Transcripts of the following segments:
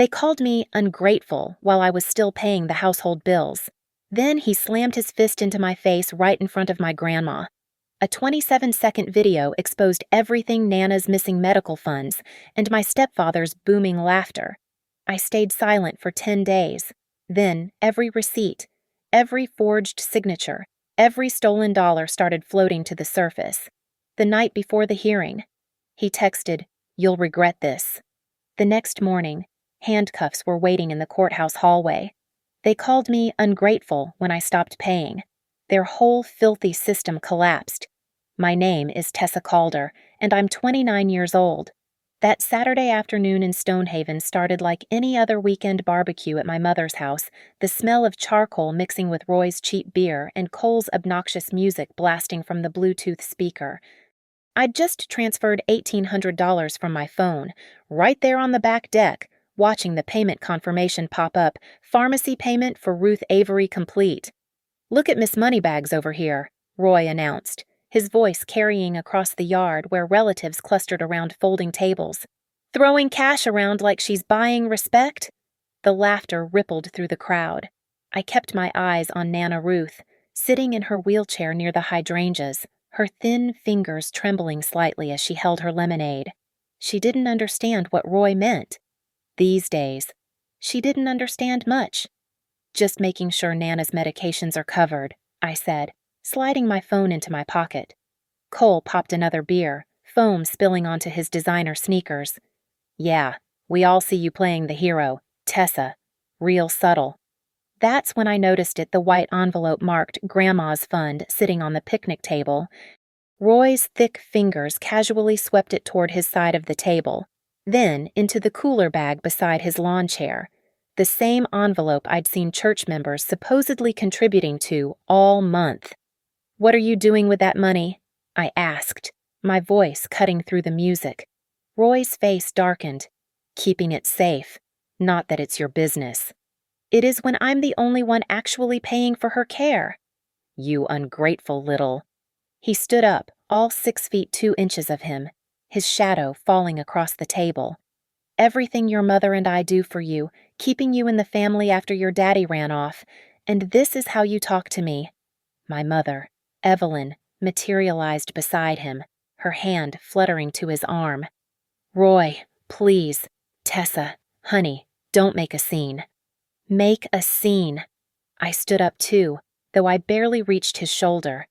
They called me ungrateful while I was still paying the household bills. Then he slammed his fist into my face right in front of my grandma. A 27-second video exposed everything Nana's missing medical funds and my stepfather's booming laughter. I stayed silent for 10 days. Then, every receipt, every forged signature, every stolen dollar started floating to the surface. The night before the hearing, he texted, "You'll regret this." The next morning, handcuffs were waiting in the courthouse hallway. They called me ungrateful when I stopped paying. Their whole filthy system collapsed. My name is Tessa Calder, and I'm 29 years old. That Saturday afternoon in Stonehaven started like any other weekend barbecue at my mother's house, the smell of charcoal mixing with Roy's cheap beer and Cole's obnoxious music blasting from the Bluetooth speaker. I'd just transferred $1,800 from my phone, right there on the back deck, watching the payment confirmation pop up, pharmacy payment for Ruth Avery complete. "Look at Miss Moneybags over here," Roy announced, his voice carrying across the yard where relatives clustered around folding tables. "Throwing cash around like she's buying respect?" The laughter rippled through the crowd. I kept my eyes on Nana Ruth, sitting in her wheelchair near the hydrangeas, her thin fingers trembling slightly as she held her lemonade. She didn't understand what Roy meant. These days, she didn't understand much. "Just making sure Nana's medications are covered," I said, sliding my phone into my pocket. Cole popped another beer, foam spilling onto his designer sneakers. "Yeah, we all see you playing the hero, Tessa. Real subtle." That's when I noticed the white envelope marked Grandma's Fund sitting on the picnic table. Roy's thick fingers casually swept it toward his side of the table, then into the cooler bag beside his lawn chair. The same envelope I'd seen church members supposedly contributing to all month. "What are you doing with that money?" I asked, my voice cutting through the music. Roy's face darkened. "Keeping it safe. Not that it's your business." "It is when I'm the only one actually paying for her care." "You ungrateful little..." He stood up, all 6 feet 2 inches of him, his shadow falling across the table. "Everything your mother and I do for you, keeping you in the family after your daddy ran off, and this is how you talk to me." My mother, Evelyn, materialized beside him, her hand fluttering to his arm. "Roy, please. Tessa, honey, don't make a scene." Make a scene. I stood up too, though I barely reached his shoulder.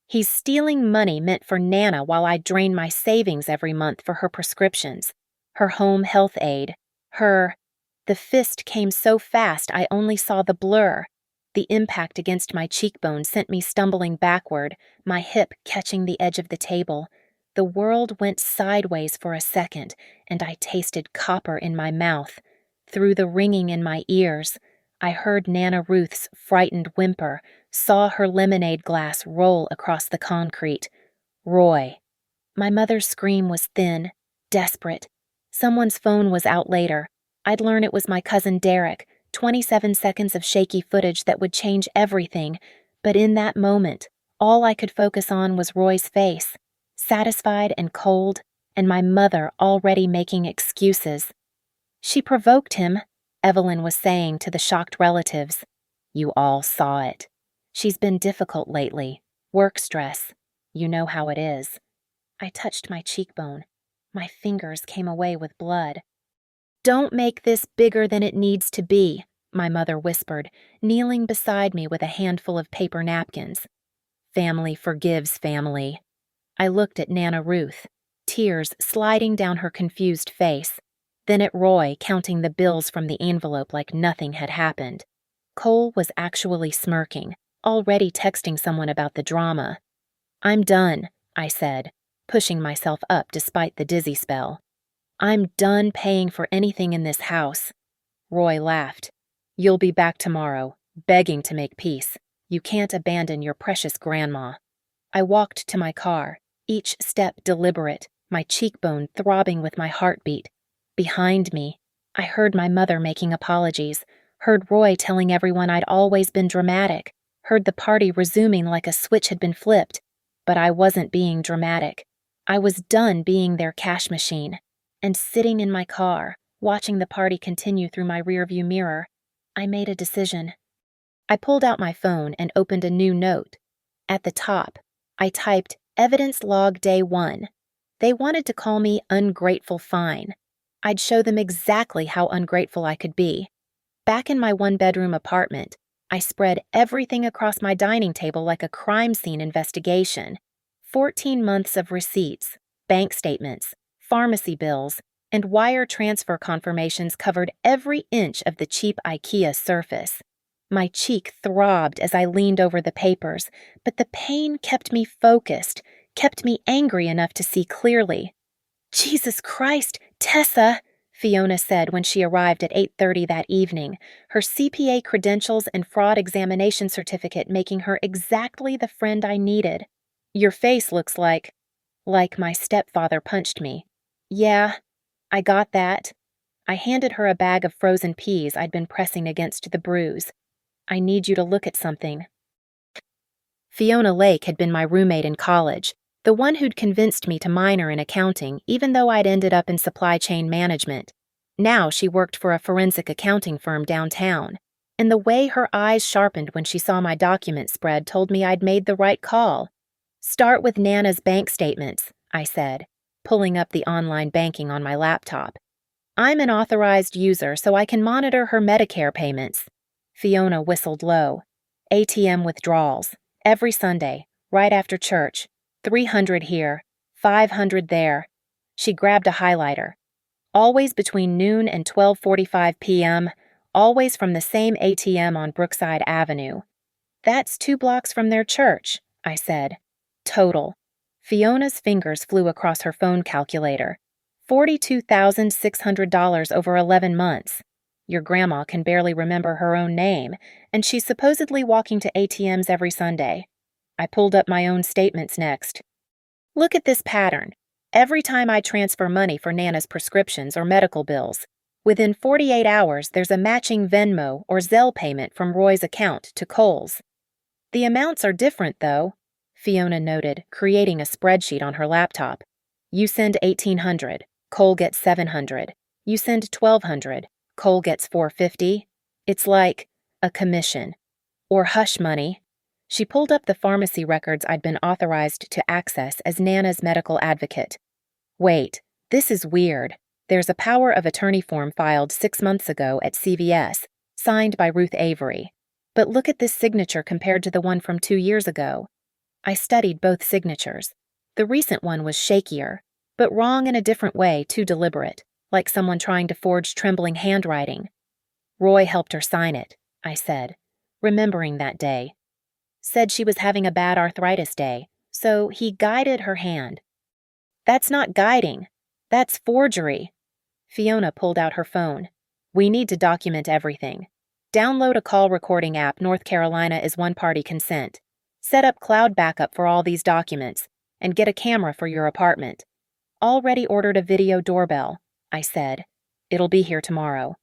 "He's stealing money meant for Nana while I drain my savings every month for her prescriptions, her home health aid, her..." The fist came so fast I only saw the blur. The impact against my cheekbone sent me stumbling backward, my hip catching the edge of the table. The world went sideways for a second, and I tasted copper in my mouth. Through the ringing in my ears, I heard Nana Ruth's frightened whimper, saw her lemonade glass roll across the concrete. "Roy." My mother's scream was thin, desperate. Someone's phone was out later. I'd learn it was my cousin Derek, 27 seconds of shaky footage that would change everything. But in that moment, all I could focus on was Roy's face, satisfied and cold, and my mother already making excuses. "She provoked him," Evelyn was saying to the shocked relatives. "You all saw it. She's been difficult lately. Work stress. You know how it is." I touched my cheekbone. My fingers came away with blood. "Don't make this bigger than it needs to be," my mother whispered, kneeling beside me with a handful of paper napkins. "Family forgives family." I looked at Nana Ruth, tears sliding down her confused face, then at Roy counting the bills from the envelope like nothing had happened. Cole was actually smirking, already texting someone about the drama. "I'm done," I said, pushing myself up despite the dizzy spell. "I'm done paying for anything in this house." Roy laughed. "You'll be back tomorrow, begging to make peace. You can't abandon your precious grandma." I walked to my car, each step deliberate, my cheekbone throbbing with my heartbeat. Behind me, I heard my mother making apologies, heard Roy telling everyone I'd always been dramatic, heard the party resuming like a switch had been flipped. But I wasn't being dramatic. I was done being their cash machine. And sitting in my car, Watching the party continue through my rearview mirror, I made a decision. I pulled out my phone and opened a new note. At the top, I typed Evidence Log Day 1. They wanted to call me Ungrateful Fine. I'd show them exactly how ungrateful I could be. Back in my one-bedroom apartment, I spread everything across my dining table like a crime scene investigation. 14 months of receipts, bank statements, pharmacy bills, and wire transfer confirmations covered every inch of the cheap IKEA surface. My cheek throbbed as I leaned over the papers, but the pain kept me focused, kept me angry enough to see clearly. "Jesus Christ, Tessa," Fiona said when she arrived at 8:30 that evening, her CPA credentials and fraud examination certificate making her exactly the friend I needed. "Your face looks like my stepfather punched me." "Yeah, I got that." I handed her a bag of frozen peas I'd been pressing against the bruise. "I need you to look at something." Fiona Lake had been my roommate in college, the one who'd convinced me to minor in accounting even though I'd ended up in supply chain management. Now she worked for a forensic accounting firm downtown, and the way her eyes sharpened when she saw my document spread told me I'd made the right call. "Start with Nana's bank statements," I said, pulling up the online banking on my laptop. "I'm an authorized user, so I can monitor her Medicare payments." Fiona whistled low. "ATM withdrawals. Every Sunday, right after church. 300 here, 500 there." She grabbed a highlighter. "Always between noon and 12:45 p.m., always from the same ATM on Brookside Avenue." "That's 2 blocks from their church," I said. "Total." Fiona's fingers flew across her phone calculator. $42,600 over 11 months. Your grandma can barely remember her own name, and she's supposedly walking to ATMs every Sunday. I pulled up my own statements next. "Look at this pattern. Every time I transfer money for Nana's prescriptions or medical bills, within 48 hours there's a matching Venmo or Zelle payment from Roy's account to Cole's. The amounts are different, though," Fiona noted, creating a spreadsheet on her laptop. "You send $1,800, Cole gets $700. You send $1,200, Cole gets $450. It's like a commission. Or hush money." She pulled up the pharmacy records I'd been authorized to access as Nana's medical advocate. "Wait, this is weird. There's a power of attorney form filed 6 months ago at CVS, signed by Ruth Avery. But look at this signature compared to the one from 2 years ago." I studied both signatures. The recent one was shakier, but wrong in a different way, too deliberate, like someone trying to forge trembling handwriting. "Roy helped her sign it," I said, remembering that day. "Said she was having a bad arthritis day, so he guided her hand." "That's not guiding. That's forgery." Fiona pulled out her phone. "We need to document everything. Download a call recording app. North Carolina is one-party consent. Set up cloud backup for all these documents, and get a camera for your apartment. Already ordered a video doorbell," I said. "It'll be here tomorrow."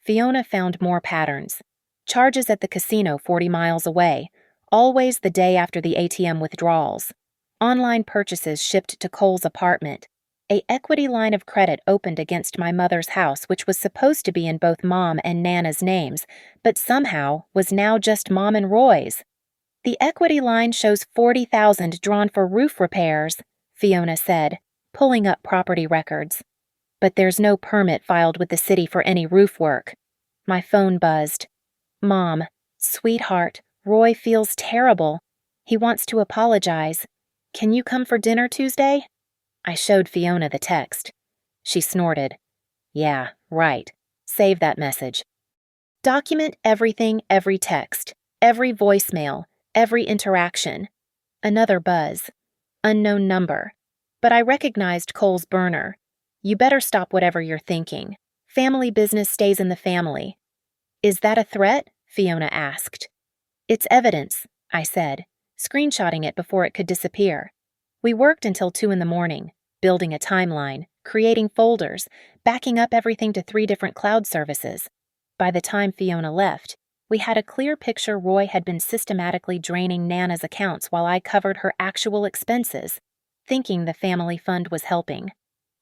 Fiona found more patterns. Charges at the casino 40 miles away, always the day after the ATM withdrawals. Online purchases shipped to Cole's apartment. A equity line of credit opened against my mother's house, which was supposed to be in both Mom and Nana's names, but somehow was now just Mom and Roy's. "The equity line shows $40,000 drawn for roof repairs," Fiona said, pulling up property records. "But there's no permit filed with the city for any roof work." My phone buzzed. "Mom, sweetheart, Roy feels terrible. He wants to apologize. Can you come for dinner Tuesday?" I showed Fiona the text. She snorted. "Yeah, right. Save that message." Document everything, every text, every voicemail, every interaction. Another buzz. Unknown number. But I recognized Cole's burner. "You better stop whatever you're thinking. Family business stays in the family." "Is that a threat?" Fiona asked. "It's evidence," I said, screenshotting it before it could disappear. We worked until 2 in the morning, building a timeline, creating folders, backing up everything to 3 different cloud services. By the time Fiona left, we had a clear picture Roy had been systematically draining Nana's accounts while I covered her actual expenses, thinking the family fund was helping.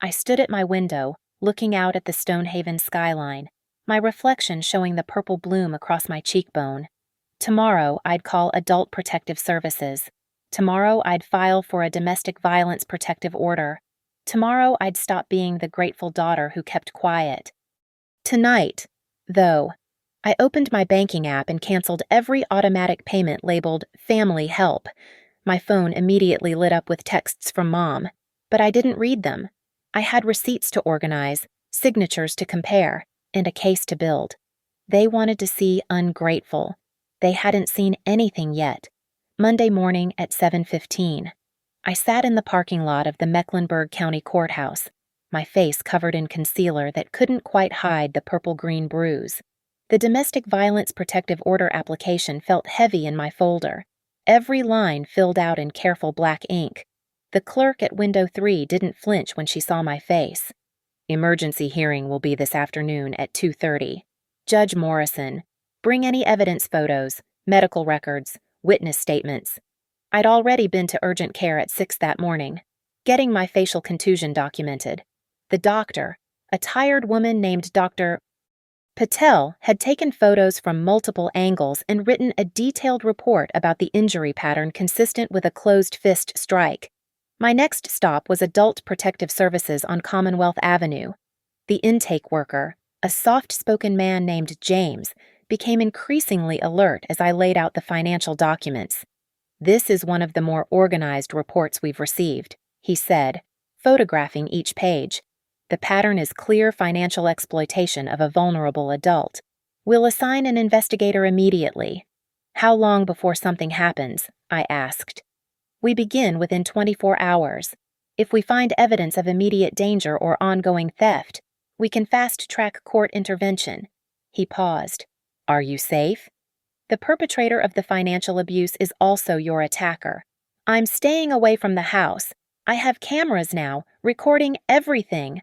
I stood at my window, looking out at the Stonehaven skyline, my reflection showing the purple bloom across my cheekbone. Tomorrow, I'd call Adult Protective Services. Tomorrow, I'd file for a domestic violence protective order. Tomorrow, I'd stop being the grateful daughter who kept quiet. Tonight, though, I opened my banking app and canceled every automatic payment labeled Family Help. My phone immediately lit up with texts from Mom, but I didn't read them. I had receipts to organize, signatures to compare, and a case to build. They wanted to see Ungrateful. They hadn't seen anything yet. Monday morning at 7:15. I sat in the parking lot of the Mecklenburg County Courthouse, my face covered in concealer that couldn't quite hide the purple-green bruise. The domestic violence protective order application felt heavy in my folder, every line filled out in careful black ink. The clerk at window 3 didn't flinch when she saw my face. Emergency hearing will be this afternoon at 2:30. Judge Morrison, bring any evidence photos, medical records, witness statements. I'd already been to urgent care at 6 that morning, getting my facial contusion documented. The doctor, a tired woman named Dr. Patel, had taken photos from multiple angles and written a detailed report about the injury pattern consistent with a closed fist strike. My next stop was Adult Protective Services on Commonwealth Avenue. The intake worker, a soft-spoken man named James, became increasingly alert as I laid out the financial documents. "This is one of the more organized reports we've received," he said, photographing each page. "The pattern is clear financial exploitation of a vulnerable adult. We'll assign an investigator immediately." "How long before something happens?" I asked. "We begin within 24 hours. If we find evidence of immediate danger or ongoing theft, we can fast-track court intervention." He paused. "Are you safe?" "The perpetrator of the financial abuse is also your attacker. I'm staying away from the house. I have cameras now, recording everything."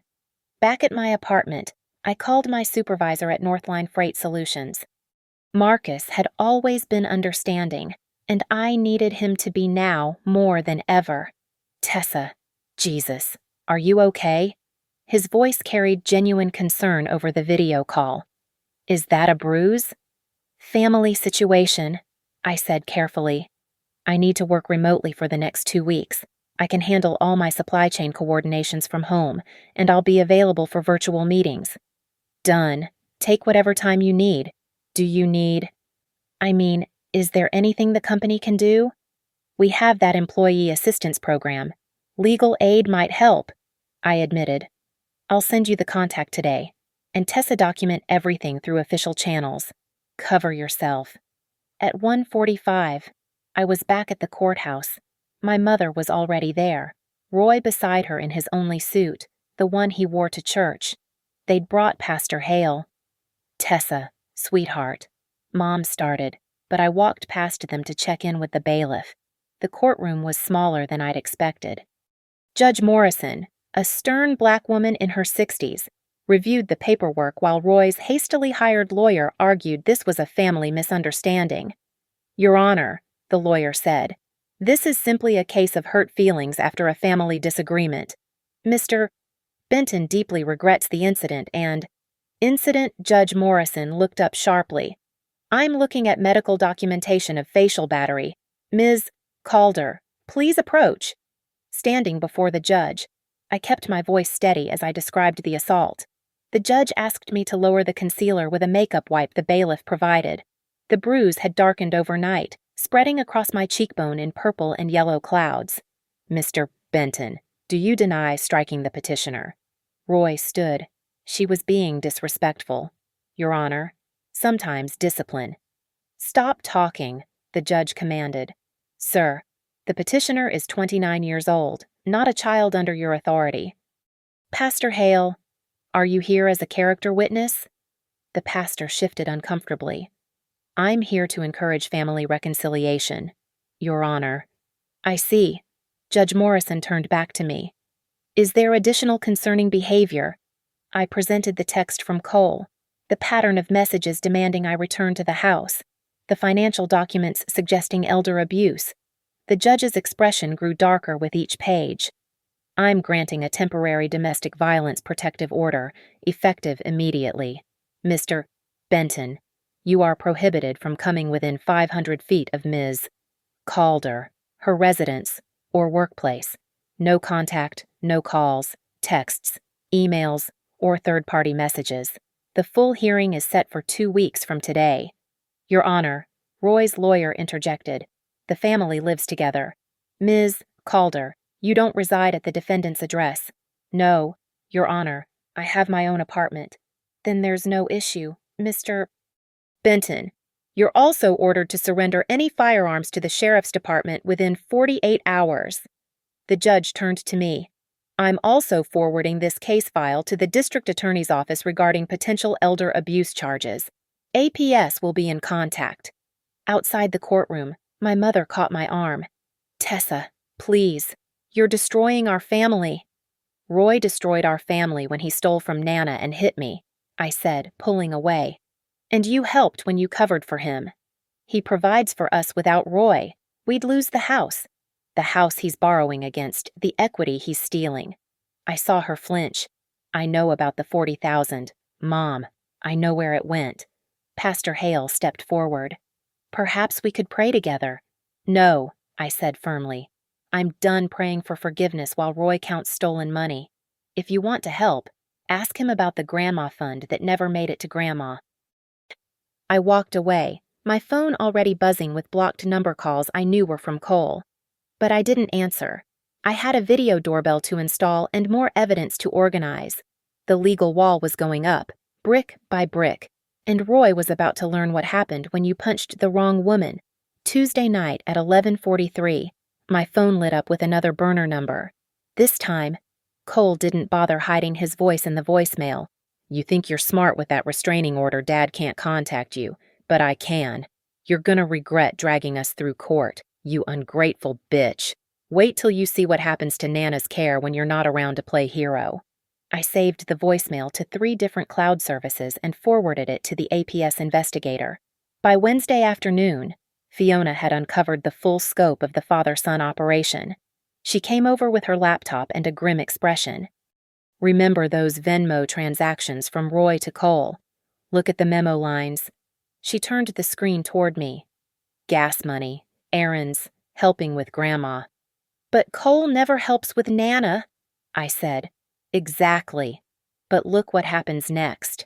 Back at my apartment, I called my supervisor at Northline Freight Solutions. Marcus had always been understanding, and I needed him to be now more than ever. "Tessa, Jesus, are you okay?" His voice carried genuine concern over the video call. "Is that a bruise?" "Family situation," I said carefully. "I need to work remotely for the next 2 weeks. I can handle all my supply chain coordinations from home, and I'll be available for virtual meetings." "Done. Take whatever time you need. Do you need... is there anything the company can do?" "We have that employee assistance program. Legal aid might help," I admitted. "I'll send you the contact today, and Tessa document everything through official channels. Cover yourself." At 1:45, I was back at the courthouse. My mother was already there, Roy beside her in his only suit, the one he wore to church. They'd brought Pastor Hale. "Tessa, sweetheart," Mom started, but I walked past them to check in with the bailiff. The courtroom was smaller than I'd expected. Judge Morrison, a stern black woman in her 60s, reviewed the paperwork while Roy's hastily hired lawyer argued this was a family misunderstanding. "Your Honor," the lawyer said, "this is simply a case of hurt feelings after a family disagreement. Mr. Benton deeply regrets the incident and..." "Incident?" Judge Morrison looked up sharply. "I'm looking at medical documentation of facial battery. Ms. Calder, please approach." Standing before the judge, I kept my voice steady as I described the assault. The judge asked me to lower the concealer with a makeup wipe the bailiff provided. The bruise had darkened overnight, spreading across my cheekbone in purple and yellow clouds. "Mr. Benton, do you deny striking the petitioner?" Roy stood. She was being disrespectful. "Your Honor, sometimes discipline." "Stop talking," the judge commanded. "Sir, the petitioner is 29 years old, not a child under your authority." "Pastor Hale, are you here as a character witness?" The pastor shifted uncomfortably. "I'm here to encourage family reconciliation, Your Honor." "I see." Judge Morrison turned back to me. "Is there additional concerning behavior?" I presented the text from Cole, the pattern of messages demanding I return to the house, the financial documents suggesting elder abuse. The judge's expression grew darker with each page. I'm granting a temporary domestic violence protective order, effective immediately. Mr. Benton, you are prohibited from coming within 500 feet of Ms. Calder, her residence, or workplace. No contact, no calls, texts, emails, or third-party messages. The full hearing is set for 2 weeks from today. Your Honor, Roy's lawyer interjected. The family lives together. Ms. Calder, you don't reside at the defendant's address. No, Your Honor, I have my own apartment. Then there's no issue, Mr. Benton. You're also ordered to surrender any firearms to the Sheriff's Department within 48 hours. The judge turned to me. I'm also forwarding this case file to the District Attorney's Office regarding potential elder abuse charges. APS will be in contact. Outside the courtroom, my mother caught my arm. Tessa, please. You're destroying our family. Roy destroyed our family when he stole from Nana and hit me, I said, pulling away. And you helped when you covered for him. He provides for us without Roy. We'd lose the house. The house he's borrowing against, the equity he's stealing. I saw her flinch. I know about the $40,000. Mom, I know where it went. Pastor Hale stepped forward. Perhaps we could pray together. No, I said firmly. I'm done praying for forgiveness while Roy counts stolen money. If you want to help, ask him about the grandma fund that never made it to Grandma. I walked away, my phone already buzzing with blocked number calls I knew were from Cole. But I didn't answer. I had a video doorbell to install and more evidence to organize. The legal wall was going up, brick by brick, and Roy was about to learn what happened when you punched the wrong woman. Tuesday night at 11:43, my phone lit up with another burner number. This time, Cole didn't bother hiding his voice in the voicemail. You think you're smart with that restraining order Dad can't contact you, but I can. You're gonna regret dragging us through court, you ungrateful bitch. Wait till you see what happens to Nana's care when you're not around to play hero. I saved the voicemail to 3 different cloud services and forwarded it to the APS investigator. By Wednesday afternoon, Fiona had uncovered the full scope of the father-son operation. She came over with her laptop and a grim expression. Remember those Venmo transactions from Roy to Cole. Look at the memo lines. She turned the screen toward me. Gas money, errands, helping with Grandma. But Cole never helps with Nana, I said. Exactly. But look what happens next.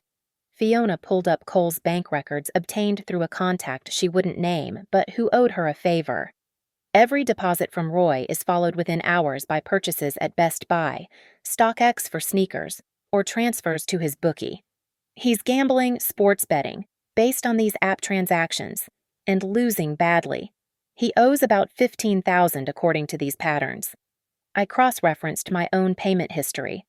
Fiona pulled up Cole's bank records obtained through a contact she wouldn't name, but who owed her a favor. Every deposit from Roy is followed within hours by purchases at Best Buy, StockX for sneakers, or transfers to his bookie. He's gambling, sports betting, based on these app transactions, and losing badly. He owes about $15,000 according to these patterns. I cross-referenced my own payment history.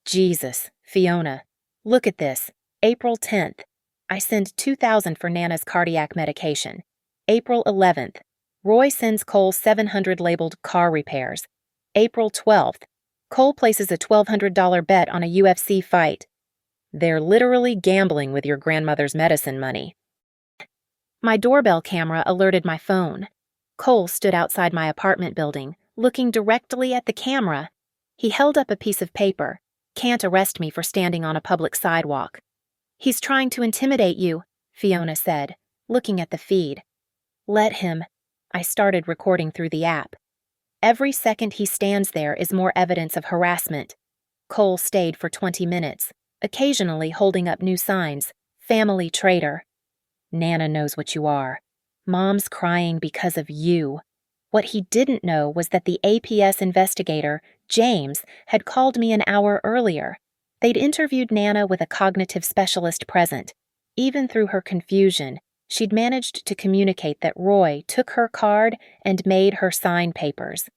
Jesus, Fiona, look at this. April 10th. I send $2,000 for Nana's cardiac medication. April 11th. Roy sends Cole $700 labeled car repairs. April 12th. Cole places a $1,200 bet on a UFC fight. They're literally gambling with your grandmother's medicine money. My doorbell camera alerted my phone. Cole stood outside my apartment building, looking directly at the camera. He held up a piece of paper. Can't arrest me for standing on a public sidewalk. He's trying to intimidate you, Fiona said, looking at the feed. Let him. I started recording through the app. Every second he stands there is more evidence of harassment. Cole stayed for 20 minutes, occasionally holding up new signs. Family traitor. Nana knows what you are. Mom's crying because of you. What he didn't know was that the APS investigator, James, had called me an hour earlier. They'd interviewed Nana with a cognitive specialist present. Even through her confusion, she'd managed to communicate that Roy took her card and made her sign papers.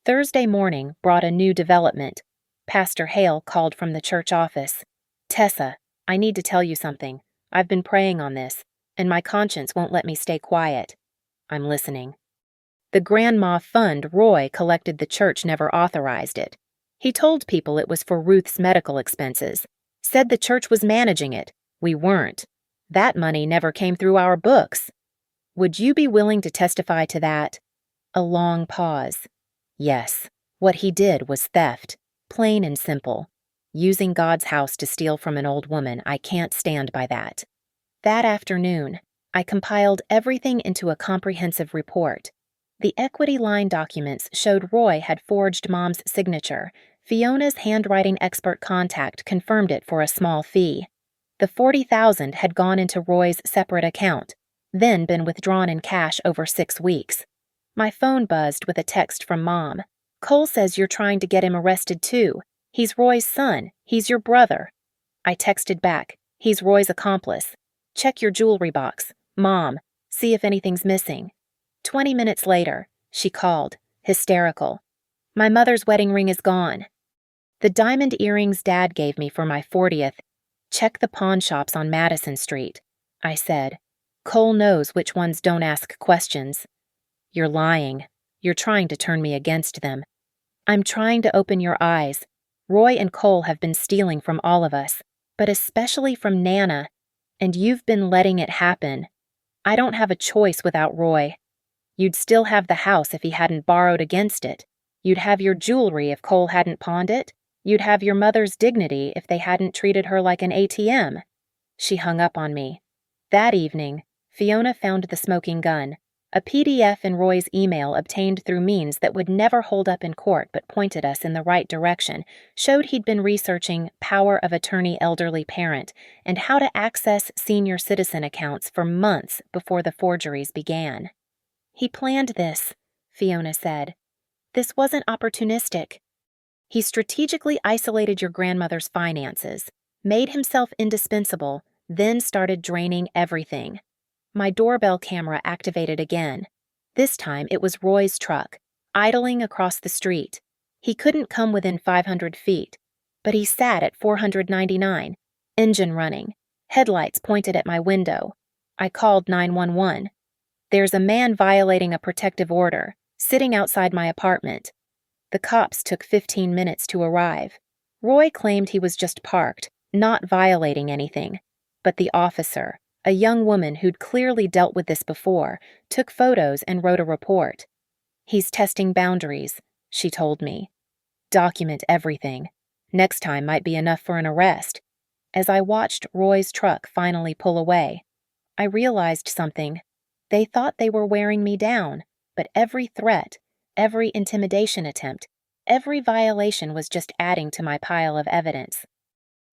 Thursday morning brought a new development. Pastor Hale called from the church office. Tessa, I need to tell you something. I've been praying on this, and my conscience won't let me stay quiet. I'm listening. The Grandma Fund Roy collected the church never authorized it. He told people it was for Ruth's medical expenses. Said the church was managing it. We weren't. That money never came through our books. Would you be willing to testify to that? A long pause. Yes. What he did was theft, plain and simple. Using God's house to steal from an old woman, I can't stand by that. That afternoon, I compiled everything into a comprehensive report. The equity line documents showed Roy had forged Mom's signature. Fiona's handwriting expert contact confirmed it for a small fee. The $40,000 had gone into Roy's separate account, then been withdrawn in cash over 6 weeks. My phone buzzed with a text from Mom. "Cole says you're trying to get him arrested too. He's Roy's son. He's your brother." I texted back, "He's Roy's accomplice. Check your jewelry box. Mom, see if anything's missing." 20 minutes later, she called, hysterical. "My mother's wedding ring is gone." "The diamond earrings Dad gave me for my 40th. Check the pawn shops on Madison Street," I said. "Cole knows which ones don't ask questions." "You're lying. You're trying to turn me against them." "I'm trying to open your eyes. Roy and Cole have been stealing from all of us, but especially from Nana, and you've been letting it happen. I don't have a choice without Roy. You'd still have the house if he hadn't borrowed against it. You'd have your jewelry if Cole hadn't pawned it. You'd have your mother's dignity if they hadn't treated her like an ATM. She hung up on me. That evening, Fiona found the smoking gun. A PDF in Roy's email obtained through means that would never hold up in court but pointed us in the right direction showed he'd been researching power of attorney elderly parent and how to access senior citizen accounts for months before the forgeries began. "He planned this," Fiona said. "This wasn't opportunistic. He strategically isolated your grandmother's finances, made himself indispensable, then started draining everything." My doorbell camera activated again. This time it was Roy's truck, idling across the street. He couldn't come within 500 feet, but he sat at 499, engine running, headlights pointed at my window. I called 911. "There's a man violating a protective order, sitting outside my apartment." The cops took 15 minutes to arrive. Roy claimed he was just parked, not violating anything, but the officer, a young woman who'd clearly dealt with this before, took photos and wrote a report. "He's testing boundaries," she told me. "Document everything. Next time might be enough for an arrest." As I watched Roy's truck finally pull away, I realized something. They thought they were wearing me down, but every threat, every intimidation attempt, every violation was just adding to my pile of evidence.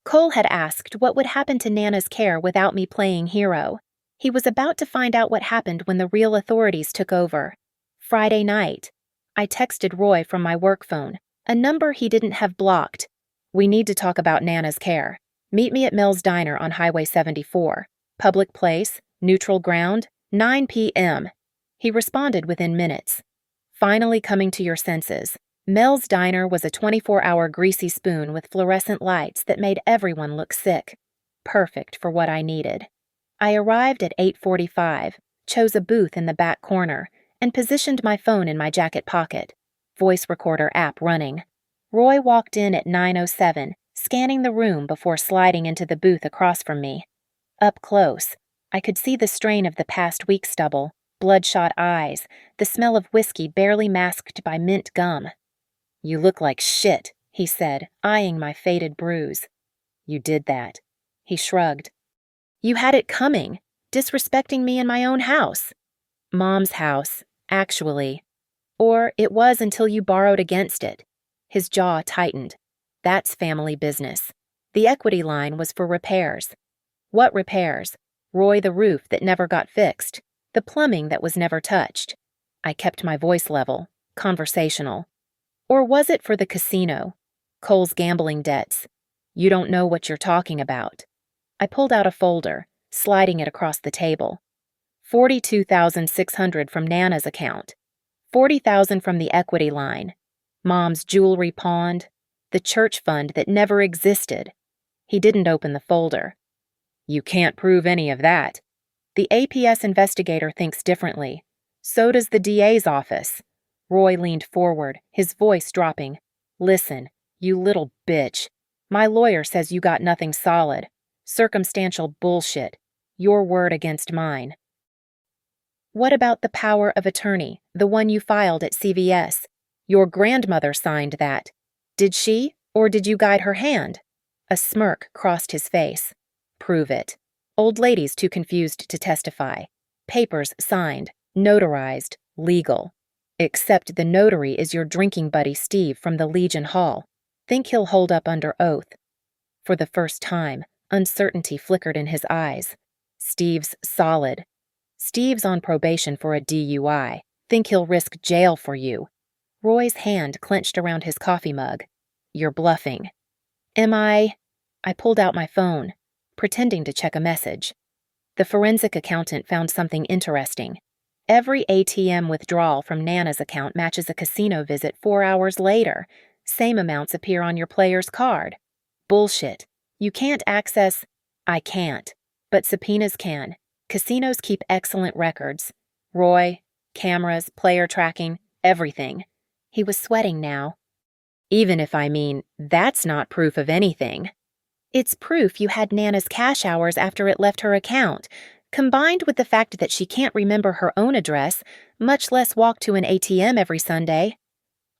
Cole had asked what would happen to Nana's care without me playing hero. He was about to find out what happened when the real authorities took over. Friday night, I texted Roy from my work phone, a number he didn't have blocked. "We need to talk about Nana's care. Meet me at Mel's Diner on Highway 74. Public place, neutral ground, 9 p.m. He responded within minutes. "Finally coming to your senses." Mel's Diner was a 24-hour greasy spoon with fluorescent lights that made everyone look sick. Perfect for what I needed. I arrived at 8:45, chose a booth in the back corner, and positioned my phone in my jacket pocket, voice recorder app running. Roy walked in at 9:07, scanning the room before sliding into the booth across from me. Up close, I could see the strain of the past week's stubble, bloodshot eyes, the smell of whiskey barely masked by mint gum. "You look like shit," he said, eyeing my faded bruise. "You did that." He shrugged. "You had it coming, disrespecting me in my own house." "Mom's house, actually. Or it was until you borrowed against it." His jaw tightened. "That's family business. The equity line was for repairs." "What repairs?" "Roy, the roof that never got fixed. The plumbing that was never touched." I kept my voice level, conversational. "Or was it for the casino? Cole's gambling debts. You don't know what you're talking about." I pulled out a folder, sliding it across the table. $42,600 from Nana's account. $40,000 from the equity line. Mom's jewelry pawned. The church fund that never existed. He didn't open the folder. "You can't prove any of that." "The APS investigator thinks differently. So does the DA's office." Roy leaned forward, his voice dropping. "Listen, you little bitch. My lawyer says you got nothing solid. Circumstantial bullshit. Your word against mine." "What about the power of attorney, the one you filed at CVS?" Your grandmother signed that. Did she, or did you guide her hand? A smirk crossed his face. Prove it. Old lady's too confused to testify. Papers signed, notarized, legal. Except the notary is your drinking buddy Steve from the Legion Hall. Think he'll hold up under oath. For the first time, uncertainty flickered in his eyes. Steve's solid. Steve's on probation for a DUI. Think he'll risk jail for you. Roy's hand clenched around his coffee mug. You're bluffing. Am I? I pulled out my phone, pretending to check a message. The forensic accountant found something interesting. Every ATM withdrawal from Nana's account matches a casino visit 4 hours later. Same amounts appear on your player's card. Bullshit. You can't access... I can't. But subpoenas can. Casinos keep excellent records. Roy, cameras, player tracking, everything. He was sweating now. Even if that's not proof of anything. It's proof you had Nana's cash hours after it left her account, combined with the fact that she can't remember her own address, much less walk to an ATM every Sunday.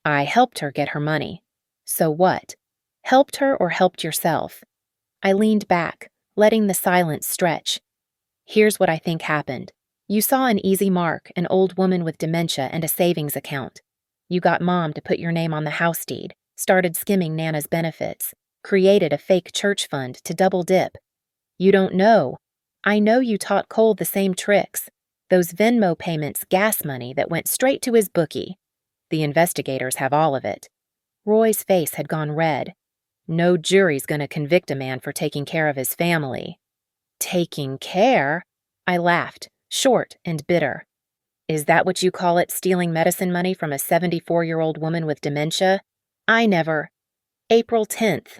I helped her get her money. So what? Helped her or helped yourself? I leaned back, letting the silence stretch. Here's what I think happened. You saw an easy mark, an old woman with dementia and a savings account. You got Mom to put your name on the house deed, started skimming Nana's benefits, created a fake church fund to double dip. You don't know. I know you taught Cole the same tricks. Those Venmo payments, gas money that went straight to his bookie. The investigators have all of it. Roy's face had gone red. No jury's gonna convict a man for taking care of his family. Taking care? I laughed, short and bitter. Is that what you call it, stealing medicine money from a 74-year-old woman with dementia? I never. April 10th.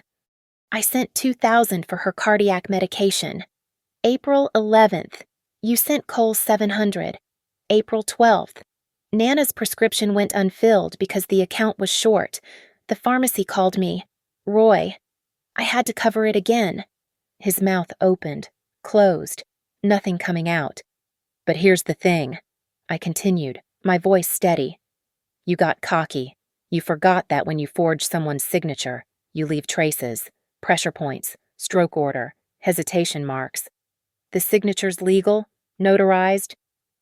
I sent $2,000 for her cardiac medication. April 11th. You sent Cole $700. April 12th. Nana's prescription went unfilled because the account was short. The pharmacy called me. Roy. I had to cover it again. His mouth opened, closed, nothing coming out. But here's the thing. I continued, my voice steady. You got cocky. You forgot that when you forge someone's signature, you leave traces, pressure points, stroke order, hesitation marks. The signature's legal, notarized,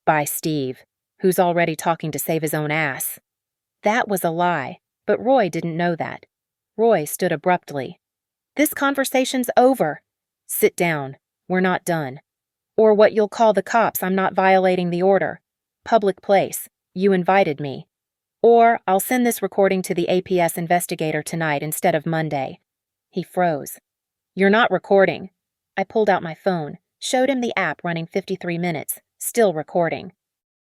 by Steve, who's already talking to save his own ass. That was a lie, but Roy didn't know that. Roy stood abruptly. This conversation's over. Sit down. We're not done. Or what you'll call the cops, I'm not violating the order. Public place. You invited me. Or I'll send this recording to the APS investigator tonight instead of Monday. He froze. You're not recording. I pulled out my phone, showed him the app running 53 minutes, still recording.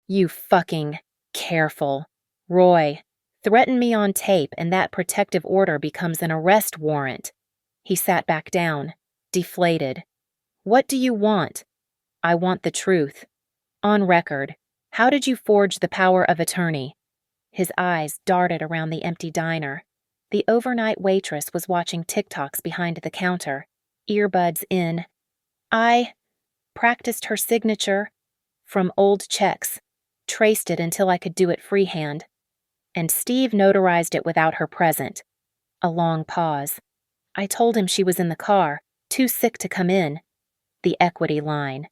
You fucking careful. Roy, threaten me on tape and that protective order becomes an arrest warrant. He sat back down, deflated. What do you want? I want the truth. On record. How did you forge the power of attorney? His eyes darted around the empty diner. The overnight waitress was watching TikToks behind the counter, earbuds in. I practiced her signature from old checks, traced it until I could do it freehand. And Steve notarized it without her present. A long pause. I told him she was in the car, too sick to come in. The equity line.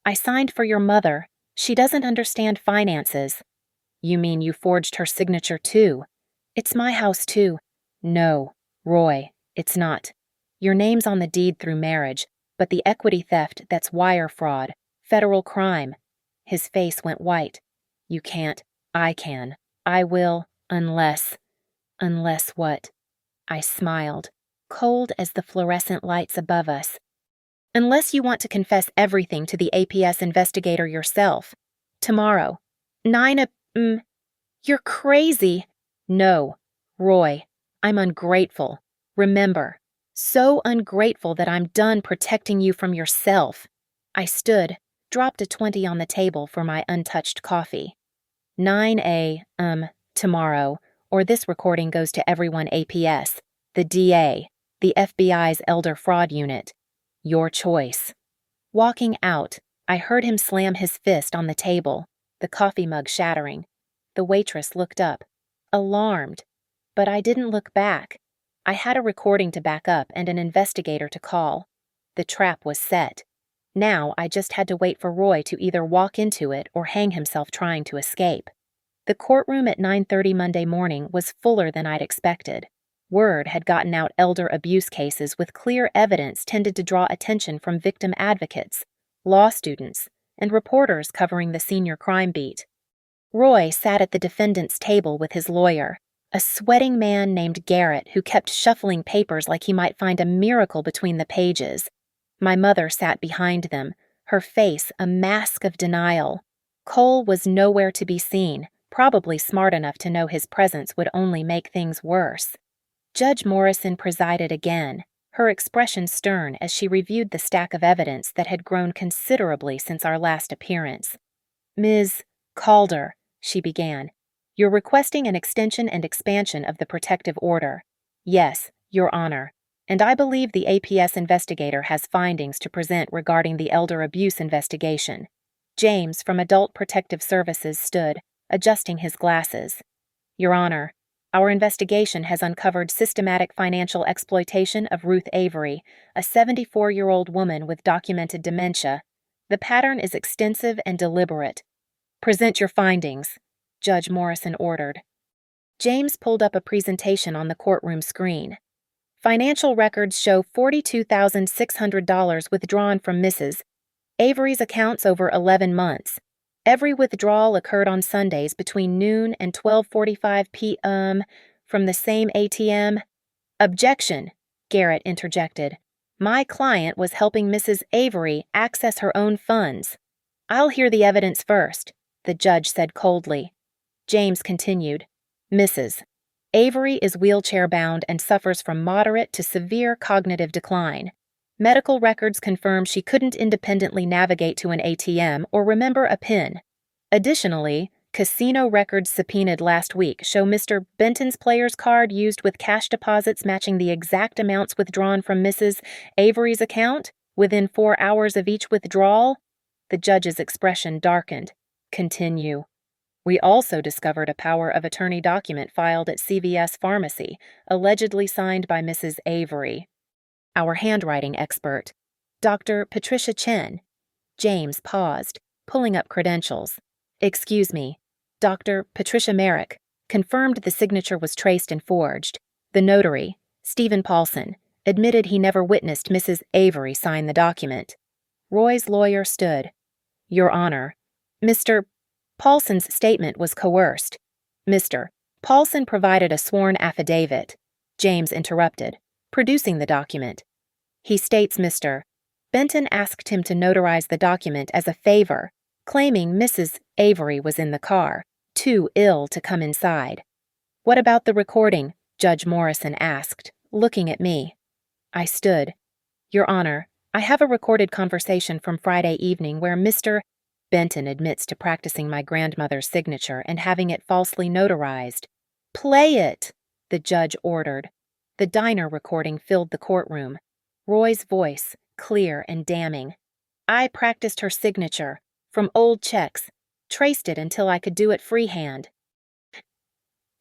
I signed for your mother. She doesn't understand finances. You mean you forged her signature too? It's my house too. No, Roy, it's not. Your name's on the deed through marriage, but the equity theft, that's wire fraud, federal crime. His face went white. You can't. I can. I will, unless... Unless what? I smiled, cold as the fluorescent lights above us. Unless you want to confess everything to the APS investigator yourself. Tomorrow. 9 You're crazy. No, Roy, I'm ungrateful. Remember, so ungrateful that I'm done protecting you from yourself. I stood, dropped a 20 on the table for my untouched coffee. 9 tomorrow, or this recording goes to everyone APS, the DA, the FBI's Elder Fraud Unit. Your choice. Walking out, I heard him slam his fist on the table, the coffee mug shattering. The waitress looked up. alarmed. But I didn't look back. I had a recording to back up and an investigator to call. The trap was set. Now I just had to wait for Roy to either walk into it or hang himself trying to escape. The courtroom at 9:30 Monday morning was fuller than I'd expected. Word had gotten out elder abuse cases with clear evidence tended to draw attention from victim advocates, law students, and reporters covering the senior crime beat. Roy sat at the defendant's table with his lawyer, a sweating man named Garrett who kept shuffling papers like he might find a miracle between the pages. My mother sat behind them, her face a mask of denial. Cole was nowhere to be seen, probably smart enough to know his presence would only make things worse. Judge Morrison presided again, her expression stern as she reviewed the stack of evidence that had grown considerably since our last appearance. "Ms. Calder," she began, "you're requesting an extension and expansion of the protective order." "Yes, Your Honor. And I believe the APS investigator has findings to present regarding the elder abuse investigation." James from Adult Protective Services stood, adjusting his glasses. "Your Honor, our investigation has uncovered systematic financial exploitation of Ruth Avery, a 74-year-old woman with documented dementia. The pattern is extensive and deliberate." "Present your findings," Judge Morrison ordered. James pulled up a presentation on the courtroom screen. "Financial records show $42,600 withdrawn from Mrs. Avery's accounts over 11 months. Every withdrawal occurred on Sundays between noon and 12:45 p.m. from the same ATM." "Objection," Garrett interjected. "My client was helping Mrs. Avery access her own funds." "I'll hear the evidence first," the judge said coldly. James continued. "Mrs. Avery is wheelchair-bound and suffers from moderate to severe cognitive decline. Medical records confirm she couldn't independently navigate to an ATM or remember a PIN. Additionally, casino records subpoenaed last week show Mr. Benton's player's card used with cash deposits matching the exact amounts withdrawn from Mrs. Avery's account within 4 hours of each withdrawal." The judge's expression darkened. "Continue." "We also discovered a power of attorney document filed at CVS Pharmacy, allegedly signed by Mrs. Avery. Our handwriting expert, Dr. Patricia Chen." James paused, pulling up credentials. "Excuse me, Dr. Patricia Merrick, confirmed the signature was traced and forged. The notary, Stephen Paulson, admitted he never witnessed Mrs. Avery sign the document." Roy's lawyer stood. "Your Honor, Mr. Paulson's statement was coerced." "Mr. Paulson provided a sworn affidavit," James interrupted, producing the document. "He states Mr. Benton asked him to notarize the document as a favor, claiming Mrs. Avery was in the car, too ill to come inside." "What about the recording?" Judge Morrison asked, looking at me. I stood. "Your Honor, I have a recorded conversation from Friday evening where Mr. Benton admits to practicing my grandmother's signature and having it falsely notarized." "Play it," the judge ordered. The diner recording filled the courtroom. Roy's voice, clear and damning. "I practiced her signature, from old checks, traced it until I could do it freehand.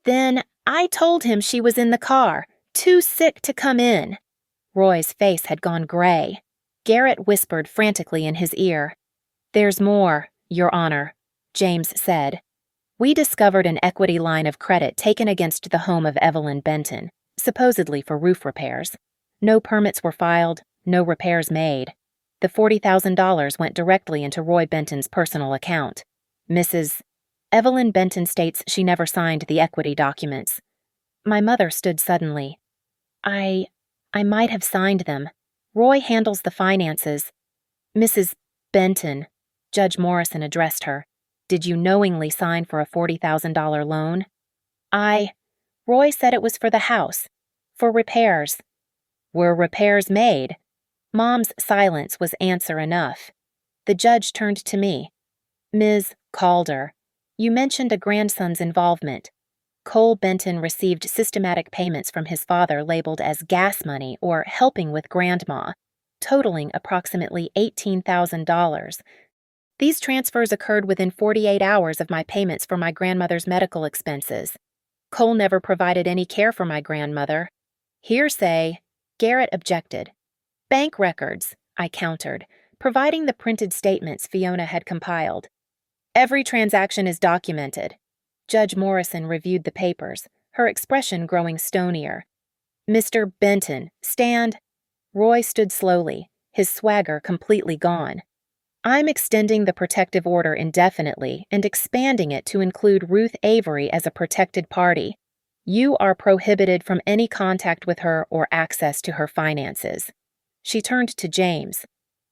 Then I told him she was in the car, too sick to come in." Roy's face had gone gray. Garrett whispered frantically in his ear. "There's more, Your Honor," James said. "We discovered an equity line of credit taken against the home of Evelyn Benton, supposedly for roof repairs. No permits were filed, no repairs made. The $40,000 went directly into Roy Benton's personal account. Mrs. Evelyn Benton states she never signed the equity documents." My mother stood suddenly. I might have signed them. Roy handles the finances." "Mrs. Benton," Judge Morrison addressed her, "did you knowingly sign for a $40,000 loan?" Roy said it was for the house, for repairs." "Were repairs made?" Mom's silence was answer enough. The judge turned to me. "Ms. Calder, you mentioned a grandson's involvement. Cole Benton received systematic payments from his father labeled as gas money or helping with grandma, totaling approximately $18,000. These transfers occurred within 48 hours of my payments for my grandmother's medical expenses. Cole never provided any care for my grandmother. Hearsay. Garrett objected. Bank records, I countered, providing the printed statements Fiona had compiled. Every transaction is documented. Judge Morrison reviewed the papers, her expression growing stonier. Mr. Benton, stand. Roy stood slowly, his swagger completely gone. I'm extending the protective order indefinitely and expanding it to include Ruth Avery as a protected party. You are prohibited from any contact with her or access to her finances. She turned to James.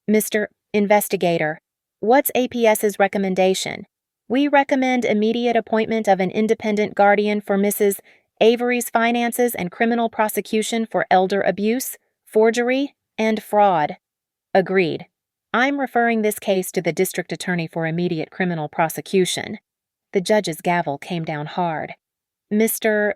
Mr. Investigator, what's APS's recommendation? We recommend immediate appointment of an independent guardian for Mrs. Avery's finances and criminal prosecution for elder abuse, forgery, and fraud. Agreed. I'm referring this case to the district attorney for immediate criminal prosecution. The judge's gavel came down hard. Mr.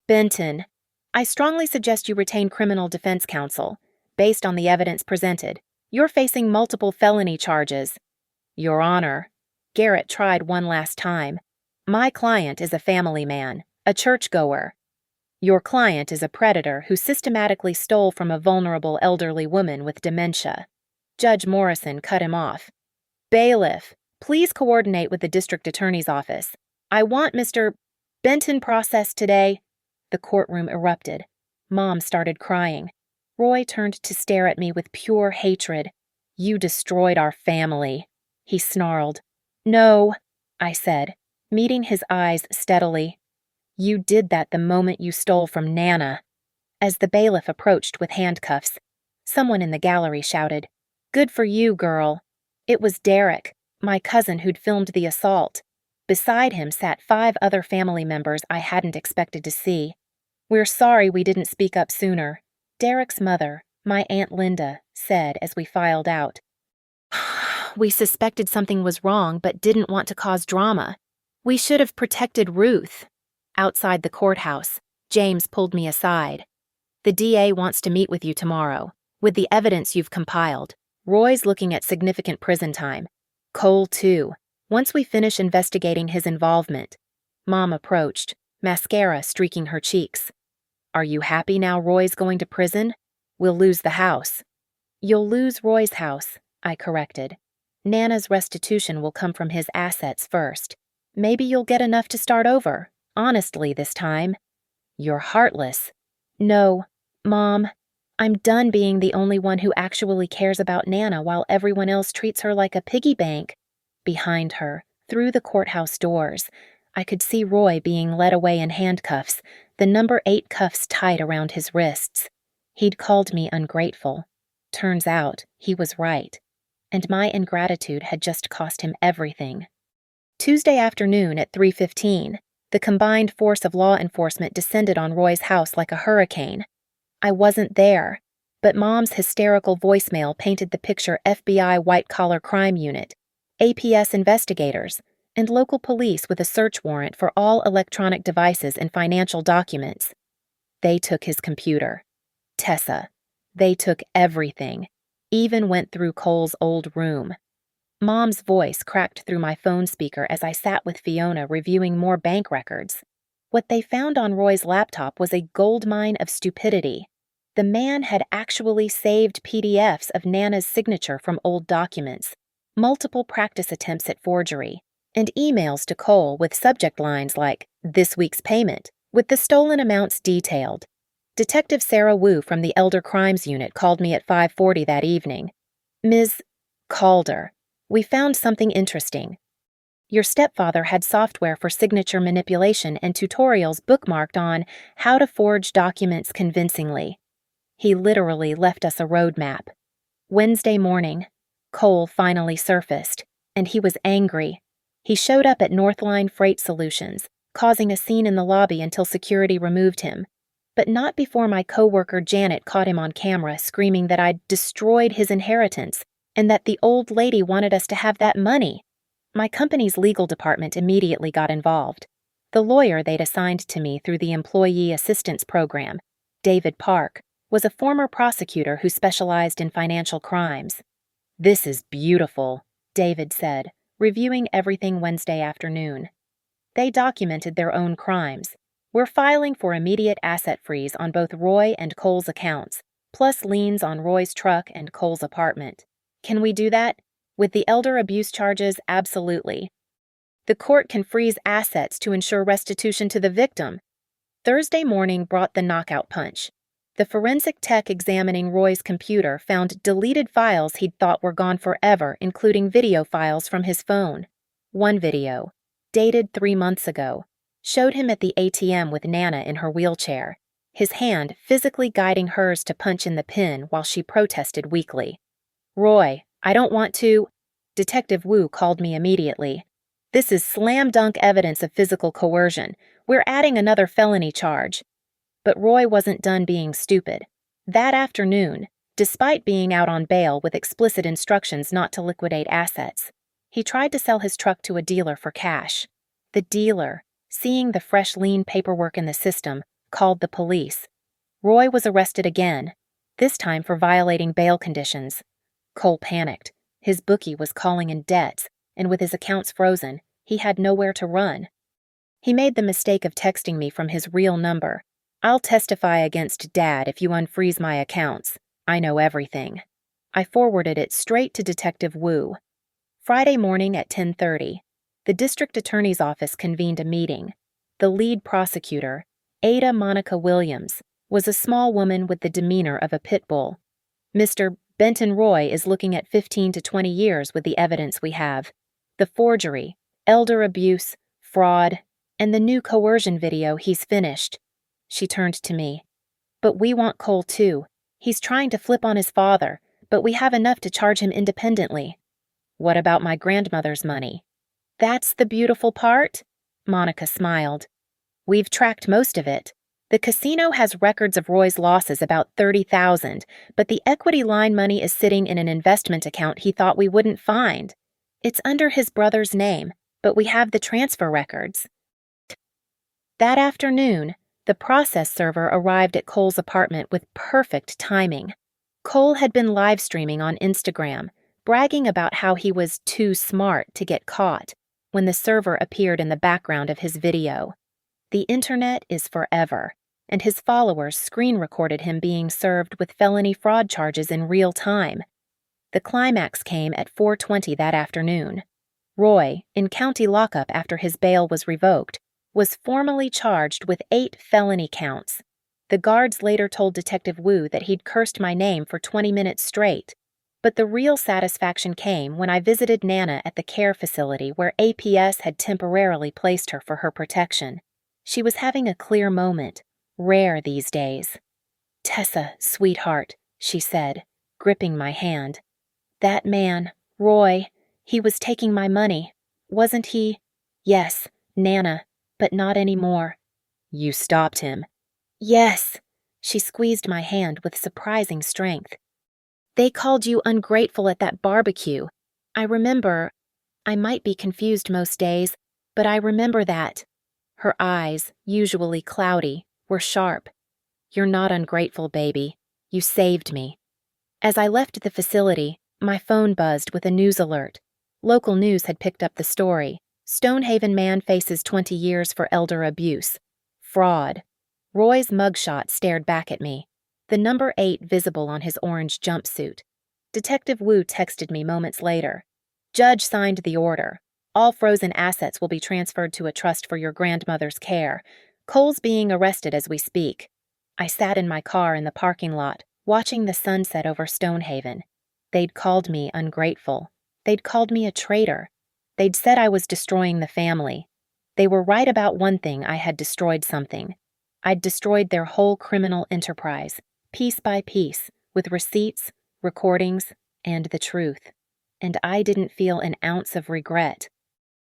Benton, I strongly suggest you retain criminal defense counsel. Based on the evidence presented, you're facing multiple felony charges. Your Honor, Garrett tried one last time. My client is a family man, a churchgoer. Your client is a predator who systematically stole from a vulnerable elderly woman with dementia. Judge Morrison cut him off. Bailiff, please coordinate with the district attorney's office. I want Mr. Benton processed today. The courtroom erupted. Mom started crying. Roy turned to stare at me with pure hatred. You destroyed our family, he snarled. No, I said, meeting his eyes steadily. You did that the moment you stole from Nana. As the bailiff approached with handcuffs, someone in the gallery shouted, Good for you, girl. It was Derek, my cousin who'd filmed the assault. Beside him sat 5 other family members I hadn't expected to see. We're sorry we didn't speak up sooner, Derek's mother, my Aunt Linda, said as we filed out. We suspected something was wrong but didn't want to cause drama. We should have protected Ruth. Outside the courthouse, James pulled me aside. The DA wants to meet with you tomorrow. With the evidence you've compiled, Roy's looking at significant prison time. Cole, too, once we finish investigating his involvement. Mom approached, mascara streaking her cheeks. Are you happy now Roy's going to prison? We'll lose the house. You'll lose Roy's house, I corrected. Nana's restitution will come from his assets first. Maybe you'll get enough to start over, honestly this time. You're heartless. No, Mom. I'm done being the only one who actually cares about Nana while everyone else treats her like a piggy bank. Behind her, through the courthouse doors, I could see Roy being led away in handcuffs, the number 8 cuffs tight around his wrists. He'd called me ungrateful. Turns out, he was right. And my ingratitude had just cost him everything. Tuesday afternoon at 3:15, the combined force of law enforcement descended on Roy's house like a hurricane. I wasn't there, but Mom's hysterical voicemail painted the picture FBI white-collar crime unit, APS investigators, and local police with a search warrant for all electronic devices and financial documents. They took his computer. Tessa. They took everything, even went through Cole's old room. Mom's voice cracked through my phone speaker as I sat with Fiona reviewing more bank records. What they found on Roy's laptop was a goldmine of stupidity. The man had actually saved PDFs of Nana's signature from old documents, multiple practice attempts at forgery, and emails to Cole with subject lines like, "This week's payment," with the stolen amounts detailed. Detective Sarah Wu from the Elder Crimes Unit called me at 5:40 that evening. Ms. Calder, we found something interesting. Your stepfather had software for signature manipulation and tutorials bookmarked on how to forge documents convincingly. He literally left us a roadmap. Wednesday morning, Cole finally surfaced, and he was angry. He showed up at Northline Freight Solutions, causing a scene in the lobby until security removed him. But not before my coworker Janet caught him on camera screaming that I'd destroyed his inheritance and that the old lady wanted us to have that money. My company's legal department immediately got involved. The lawyer they'd assigned to me through the Employee Assistance Program, David Park, was a former prosecutor who specialized in financial crimes. This is beautiful, David said, reviewing everything Wednesday afternoon. They documented their own crimes. We're filing for immediate asset freeze on both Roy and Cole's accounts, plus liens on Roy's truck and Cole's apartment. Can we do that? With the elder abuse charges, absolutely. The court can freeze assets to ensure restitution to the victim. Thursday morning brought the knockout punch. The forensic tech examining Roy's computer found deleted files he'd thought were gone forever, including video files from his phone. One video, dated 3 months ago, showed him at the ATM with Nana in her wheelchair, his hand physically guiding hers to punch in the pin while she protested weakly. "Roy, I don't want to." Detective Wu called me immediately. "This is slam-dunk evidence of physical coercion. We're adding another felony charge." But Roy wasn't done being stupid. That afternoon, despite being out on bail with explicit instructions not to liquidate assets, he tried to sell his truck to a dealer for cash. The dealer, seeing the fresh lien paperwork in the system, called the police. Roy was arrested again, this time for violating bail conditions. Cole panicked. His bookie was calling in debts, and with his accounts frozen, he had nowhere to run. He made the mistake of texting me from his real number. "I'll testify against Dad if you unfreeze my accounts. I know everything." I forwarded it straight to Detective Wu. Friday morning at 10:30, the district attorney's office convened a meeting. The lead prosecutor, Ada Monica Williams, was a small woman with the demeanor of a pit bull. "Mr. Benton Roy is looking at 15 to 20 years with the evidence we have. The forgery, elder abuse, fraud, and the new coercion video he's finished." She turned to me. "But we want Cole too. He's trying to flip on his father, but we have enough to charge him independently." "What about my grandmother's money?" "That's the beautiful part," Monica smiled. "We've tracked most of it. The casino has records of Roy's losses, about 30,000, but the equity line money is sitting in an investment account he thought we wouldn't find. It's under his brother's name, but we have the transfer records." That afternoon, the process server arrived at Cole's apartment with perfect timing. Cole had been live streaming on Instagram, bragging about how he was too smart to get caught, when the server appeared in the background of his video. The internet is forever, and his followers screen recorded him being served with felony fraud charges in real time. The climax came at 4:20 that afternoon. Roy, in county lockup after his bail was revoked, was formally charged with 8 felony counts. The guards later told Detective Wu that he'd cursed my name for 20 minutes straight. But the real satisfaction came when I visited Nana at the care facility where APS had temporarily placed her for her protection. She was having a clear moment, rare these days. "Tessa, sweetheart," she said, gripping my hand. "That man, Roy, he was taking my money, wasn't he?" "Yes, Nana, but not anymore." "You stopped him?" "Yes." She squeezed my hand with surprising strength. "They called you ungrateful at that barbecue. I remember. I might be confused most days, but I remember that." Her eyes, usually cloudy, were sharp. "You're not ungrateful, baby. You saved me." As I left the facility, my phone buzzed with a news alert. Local news had picked up the story. Stonehaven man faces 20 years for elder abuse. Fraud. Roy's mugshot stared back at me, the number 8 visible on his orange jumpsuit. Detective Wu texted me moments later. "Judge signed the order. All frozen assets will be transferred to a trust for your grandmother's care. Cole's being arrested as we speak." I sat in my car in the parking lot, watching the sunset over Stonehaven. They'd called me ungrateful. They'd called me a traitor. They'd said I was destroying the family. They were right about one thing: I had destroyed something. I'd destroyed their whole criminal enterprise, piece by piece, with receipts, recordings, and the truth. And I didn't feel an ounce of regret.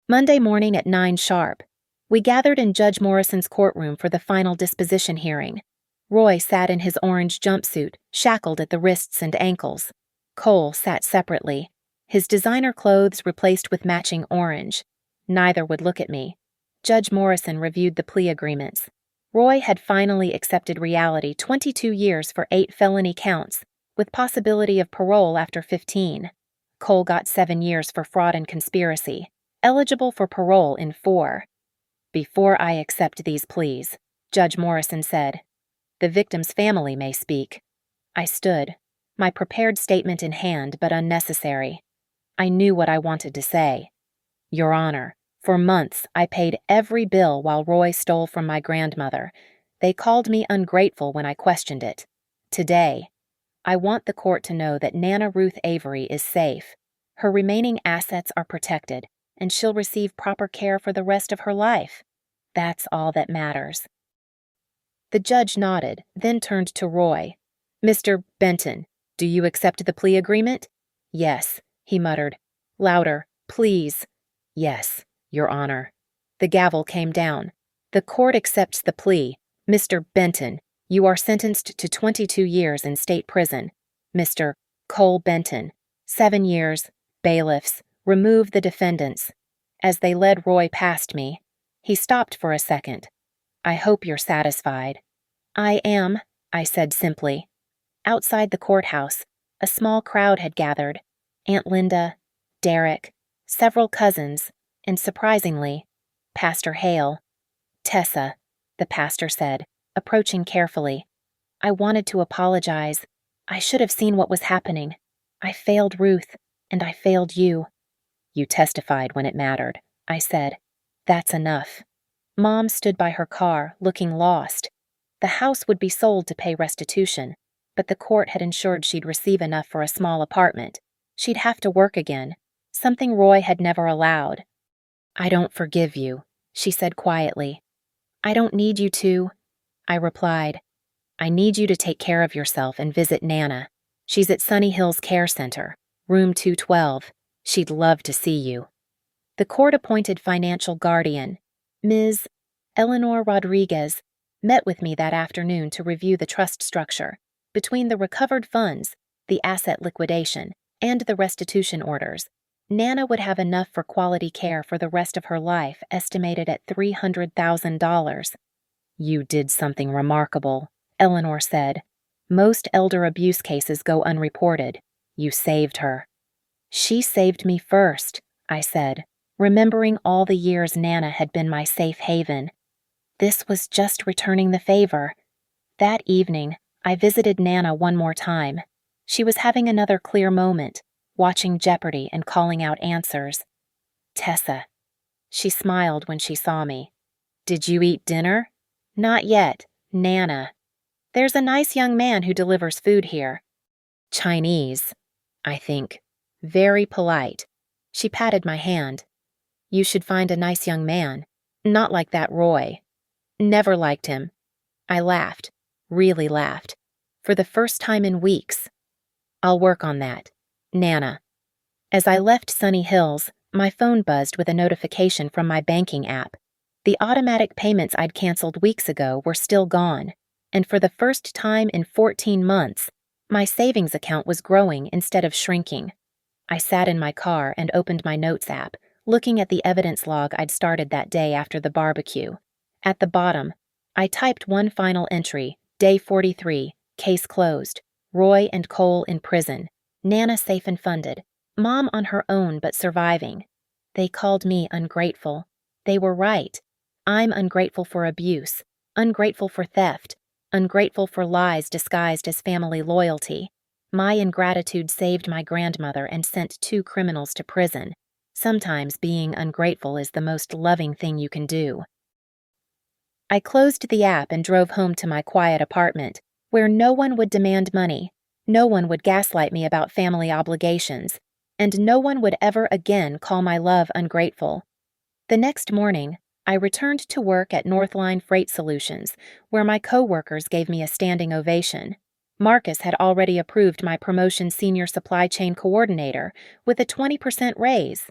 Monday morning at 9 sharp, we gathered in Judge Morrison's courtroom for the final disposition hearing. Roy sat in his orange jumpsuit, shackled at the wrists and ankles. Cole sat separately, his designer clothes replaced with matching orange. Neither would look at me. Judge Morrison reviewed the plea agreements. Roy had finally accepted reality: 22 years for 8 felony counts, with possibility of parole after 15. Cole got 7 years for fraud and conspiracy, eligible for parole in 4. "Before I accept these pleas," Judge Morrison said. The victim's family may speak. I stood, my prepared statement in hand but unnecessary. I knew what I wanted to say. Your Honor, for months I paid every bill while Roy stole from my grandmother. They called me ungrateful when I questioned it. Today, I want the court to know that Nana Ruth Avery is safe. Her remaining assets are protected, and she'll receive proper care for the rest of her life. That's all that matters. The judge nodded, then turned to Roy. Mr. Benton, do you accept the plea agreement? Yes, he muttered. Louder, please. Yes, Your Honor. The gavel came down. The court accepts the plea. Mr. Benton, you are sentenced to 22 years in state prison. Mr. Cole Benton, 7 years, bailiffs, remove the defendants. As they led Roy past me, he stopped for a second. I hope you're satisfied. I am, I said simply. Outside the courthouse, a small crowd had gathered. Aunt Linda, Derek, several cousins, and surprisingly, Pastor Hale. Tessa, the pastor said, approaching carefully. I wanted to apologize. I should have seen what was happening. I failed Ruth, and I failed you. You testified when it mattered, I said. That's enough. Mom stood by her car, looking lost. The house would be sold to pay restitution, but the court had ensured she'd receive enough for a small apartment. She'd have to work again, something Roy had never allowed. I don't forgive you, she said quietly. I don't need you to, I replied. I need you to take care of yourself and visit Nana. She's at Sunny Hills Care Center, room 212. She'd love to see you. The court-appointed financial guardian, Ms. Eleanor Rodriguez, met with me that afternoon to review the trust structure. Between the recovered funds, the asset liquidation, and the restitution orders, Nana would have enough for quality care for the rest of her life, estimated at $300,000. You did something remarkable, Eleanor said. Most elder abuse cases go unreported. You saved her. She saved me first, I said, remembering all the years Nana had been my safe haven. This was just returning the favor. That evening, I visited Nana one more time. She was having another clear moment, watching Jeopardy and calling out answers. Tessa. She smiled when she saw me. Did you eat dinner? Not yet. Nana. There's a nice young man who delivers food here. Chinese, I think. Very polite. She patted my hand. You should find a nice young man. Not like that Roy. Never liked him. I laughed. Really laughed. For the first time in weeks. I'll work on that. Nana. As I left Sunny Hills, my phone buzzed with a notification from my banking app. The automatic payments I'd canceled weeks ago were still gone, and for the first time in 14 months, my savings account was growing instead of shrinking. I sat in my car and opened my notes app, looking at the evidence log I'd started that day after the barbecue. At the bottom, I typed one final entry, day 43, case closed, Roy and Cole in prison, Nana safe and funded, Mom on her own but surviving. They called me ungrateful. They were right. I'm ungrateful for abuse, ungrateful for theft, ungrateful for lies disguised as family loyalty. My ingratitude saved my grandmother and sent 2 criminals to prison. Sometimes being ungrateful is the most loving thing you can do. I closed the app and drove home to my quiet apartment, where no one would demand money, no one would gaslight me about family obligations, and no one would ever again call my love ungrateful. The next morning, I returned to work at Northline Freight Solutions, where my co-workers gave me a standing ovation. Marcus had already approved my promotion senior supply chain coordinator with a 20% raise.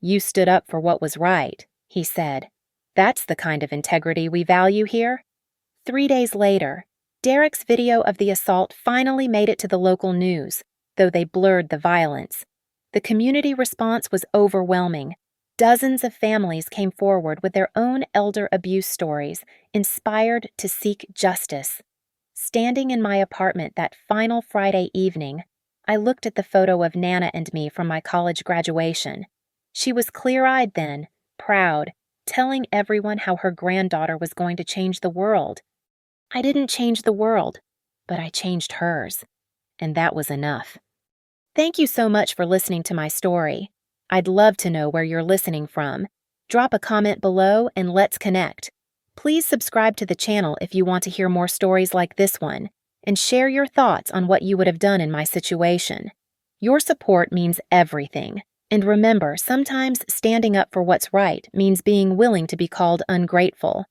You stood up for what was right, he said. That's the kind of integrity we value here. 3 days later, Derek's video of the assault finally made it to the local news, though they blurred the violence. The community response was overwhelming. Dozens of families came forward with their own elder abuse stories, inspired to seek justice. Standing in my apartment that final Friday evening, I looked at the photo of Nana and me from my college graduation. She was clear-eyed then, proud, telling everyone how her granddaughter was going to change the world. I didn't change the world, but I changed hers, and that was enough. Thank you so much for listening to my story. I'd love to know where you're listening from. Drop a comment below and let's connect. Please subscribe to the channel if you want to hear more stories like this one, and share your thoughts on what you would have done in my situation. Your support means everything. And remember, sometimes standing up for what's right means being willing to be called ungrateful.